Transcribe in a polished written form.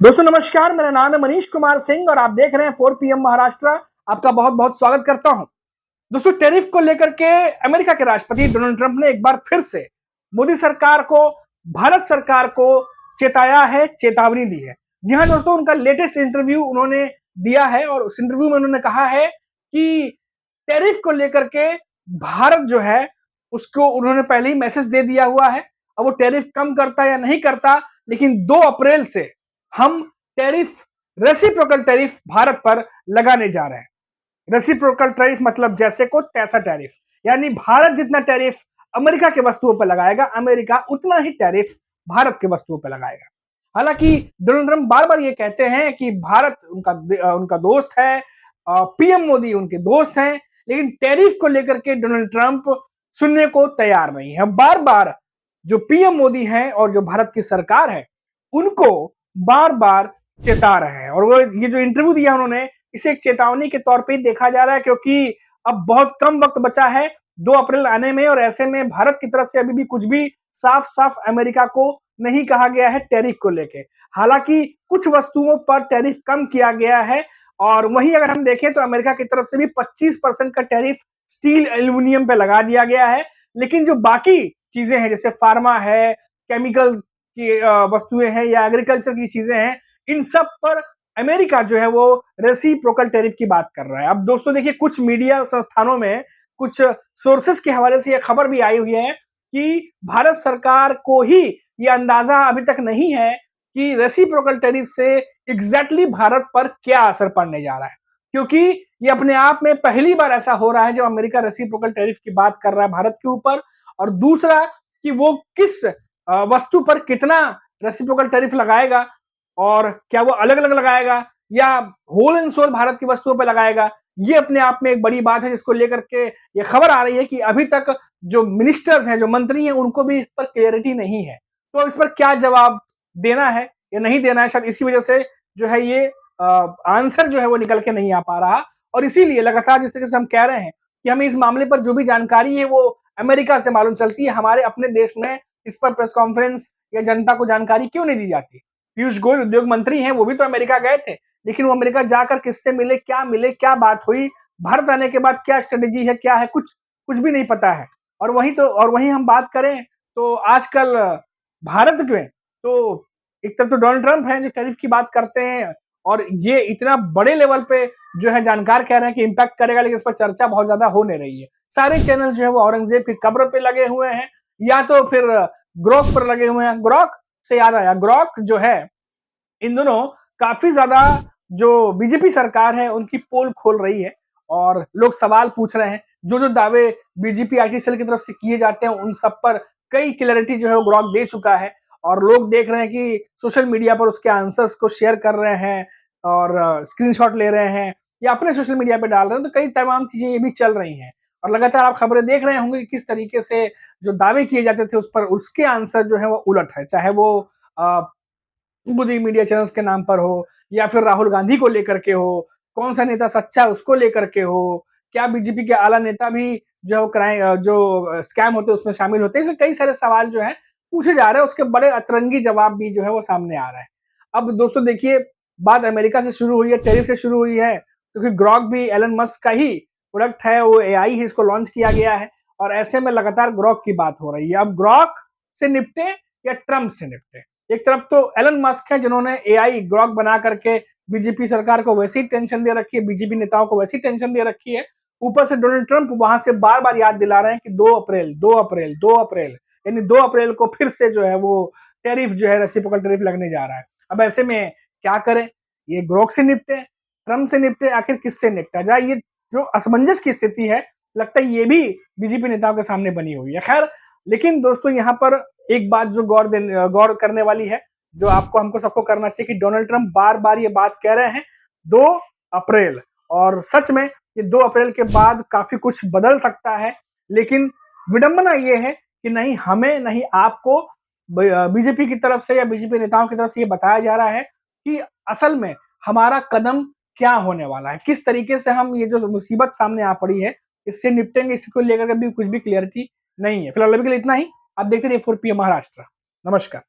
दोस्तों नमस्कार, मेरा नाम है मनीष कुमार सिंह और आप देख रहे हैं 4 पीएम महाराष्ट्र। आपका बहुत बहुत स्वागत करता हूं। दोस्तों टैरिफ को लेकर के अमेरिका के राष्ट्रपति डोनाल्ड ट्रंप ने एक बार फिर से मोदी सरकार को, भारत सरकार को चेताया है, चेतावनी दी है। जी हां दोस्तों, उनका लेटेस्ट इंटरव्यू उन्होंने दिया है और उस इंटरव्यू में उन्होंने कहा है कि टैरिफ को लेकर के भारत जो है उसको उन्होंने पहले ही मैसेज दे दिया हुआ है। अब वो टैरिफ कम करता या नहीं करता, लेकिन 2 अप्रैल से हम टैरिफ, रेसिप्रोकल टैरिफ भारत पर लगाने जा रहे हैं। रेसिप्रोकल टैरिफ मतलब जैसे को तैसा टैरिफ, यानी भारत जितना टैरिफ अमेरिका के वस्तुओं पर लगाएगा, अमेरिका उतना ही टैरिफ भारत के वस्तुओं पर लगाएगा। हालांकि डोनाल्ड ट्रंप बार बार ये कहते हैं कि भारत उनका दोस्त है, पीएम मोदी उनके दोस्त हैं, लेकिन टैरिफ को लेकर के डोनाल्ड ट्रंप सुनने को तैयार नहीं है। बार बार जो पीएम मोदी हैं और जो भारत की सरकार है उनको बार बार चेता रहे हैं और वो ये जो इंटरव्यू दिया उन्होंने, इसे एक चेतावनी के तौर पे देखा जा रहा है, क्योंकि अब बहुत कम वक्त बचा है 2 अप्रैल आने में और ऐसे में भारत की तरफ से अभी भी कुछ भी साफ साफ अमेरिका को नहीं कहा गया है टैरिफ को लेके। हालांकि कुछ वस्तुओं पर टैरिफ कम किया गया है और वहीं अगर हम देखें तो अमेरिका की तरफ से भी 25% का टैरिफ स्टील, एल्यूमिनियम पे लगा दिया गया है। लेकिन जो बाकी चीजें हैं जैसे फार्मा है, केमिकल्स की वस्तुएं हैं या एग्रीकल्चर की चीजें हैं, इन सब पर अमेरिका जो है वो रेसिप्रोकल टैरिफ की बात कर रहा है। अब दोस्तों देखिए, कुछ मीडिया संस्थानों में कुछ सोर्सेस के हवाले से यह खबर भी आई हुई है कि भारत सरकार को ही ये अंदाजा अभी तक नहीं है कि रेसिप्रोकल टैरिफ से एग्जैक्टली भारत पर क्या असर पड़ने जा रहा है, क्योंकि ये अपने आप में पहली बार ऐसा हो रहा है जब अमेरिका रेसिप्रोकल टैरिफ की बात कर रहा है भारत के ऊपर। और दूसरा कि वो किस वस्तु पर कितना रेसिप्रोकल टैरिफ लगाएगा और क्या वो अलग अलग लगाएगा या होल एंड सोल भारत की वस्तुओं पर लगाएगा, ये अपने आप में एक बड़ी बात है जिसको लेकर के ये खबर आ रही है कि अभी तक जो मिनिस्टर्स हैं, जो मंत्री हैं, उनको भी इस पर क्लियरिटी नहीं है। तो इस पर क्या जवाब देना है या नहीं देना है, शायद इसी वजह से जो है ये आंसर जो है वो निकल के नहीं आ पा रहा। और इसीलिए लगातार जिस तरीके से हम कह रहे हैं कि हमें इस मामले पर जो भी जानकारी है वो अमेरिका से मालूम चलती है, हमारे अपने देश में इस पर प्रेस कॉन्फ्रेंस या जनता को जानकारी क्यों नहीं दी जाती। पीयूष गोयल उद्योग मंत्री हैं, वो भी तो अमेरिका गए थे, लेकिन वो अमेरिका जाकर किससे मिले, क्या बात हुई, भारत आने के बाद क्या स्ट्रेटेजी है, क्या है, कुछ कुछ भी नहीं पता है। और वहीं हम बात करें तो आजकल भारत में तो एक तरफ तो डोनाल्ड ट्रंप हैं जो टैरिफ की बात करते हैं और ये इतना बड़े लेवल पे जो है जानकार कह रहे हैं कि इंपैक्ट करेगा, लेकिन इस पर चर्चा बहुत ज्यादा हो नहीं रही है। सारे चैनल जो है वो औरंगजेब की कब्र पे लगे हुए हैं या तो फिर ग्रोक पर लगे हुए हैं। ग्रोक से याद आया, ग्रोक जो है इन दोनों काफी ज्यादा जो बीजेपी सरकार है उनकी पोल खोल रही है और लोग सवाल पूछ रहे हैं। जो जो दावे बीजेपी आईटी सेल की तरफ से किए जाते हैं उन सब पर कई क्लैरिटी जो है वो ग्रोक दे चुका है और लोग देख रहे हैं कि सोशल मीडिया पर उसके आंसर्स को शेयर कर रहे हैं और स्क्रीनशॉट ले रहे हैं या अपने सोशल मीडिया पे डाल रहे हैं। तो कई तमाम चीजें ये भी चल रही हैं और लगातार आप खबरें देख रहे होंगे कि किस तरीके से जो दावे किए जाते थे उस पर उसके आंसर जो है वो उलट है, चाहे वो मोदी मीडिया चैनल्स के नाम पर हो या फिर राहुल गांधी को लेकर के हो, कौन सा नेता सच्चा है उसको लेकर के हो, क्या बीजेपी के आला नेता भी जो है जो स्कैम होते हैं उसमें शामिल होते हैं। ऐसे कई सारे सवाल जो है पूछे जा रहे हैं, उसके बड़े अतरंगी जवाब भी जो है वो सामने आ रहे हैं। अब दोस्तों देखिए, बात अमेरिका से शुरू हुई है, टैरिफ से शुरू हुई है, क्योंकि ग्रॉक भी एलन मस्क का ही प्रोडक्ट है, वो एआई है, इसको लॉन्च किया गया है और ऐसे में लगातार ग्रॉक की बात हो रही है। अब ग्रॉक से निपटे या ट्रंप से निपटे। एक तरफ तो एलन मस्क है जिन्होंने एआई ग्रॉक बना करके बीजेपी सरकार को वैसी टेंशन दे रखी है, बीजेपी नेताओं को वैसी टेंशन दे रखी है। ऊपर से डोनाल्ड ट्रंप वहां से बार बार याद दिला रहे हैं कि 2 अप्रैल 2 अप्रैल 2 अप्रैल, यानी 2 अप्रैल को फिर से जो है वो टैरिफ जो है रेसिप्रोकल टैरिफ लगने जा रहा है। अब ऐसे में क्या करें, ये ग्रोक से निपटे, ट्रंप से निपटे, आखिर किससे निपटा जाए, ये जो असमंजस की स्थिति है लगता है ये भी बीजेपी नेताओं के सामने बनी हुई है। खैर, लेकिन दोस्तों यहाँ पर एक बात जो गौर करने वाली है, जो आपको हमको सबको करना चाहिए कि डोनाल्ड ट्रंप बार बार ये बात कह रहे हैं 2 अप्रैल, और सच में ये 2 अप्रैल के बाद काफी कुछ बदल सकता है। लेकिन विडंबना ये है कि नहीं हमें नहीं आपको बीजेपी की तरफ से या बीजेपी नेताओं की तरफ से ये बताया जा रहा है कि असल में हमारा कदम क्या होने वाला है, किस तरीके से हम ये जो मुसीबत सामने आ पड़ी है इससे निपटेंगे, इसको लेकर के भी कुछ भी क्लियरिटी नहीं है। फिलहाल अभी के लिए इतना ही। आप देखते रहिए 4 पीएम महाराष्ट्र। नमस्कार।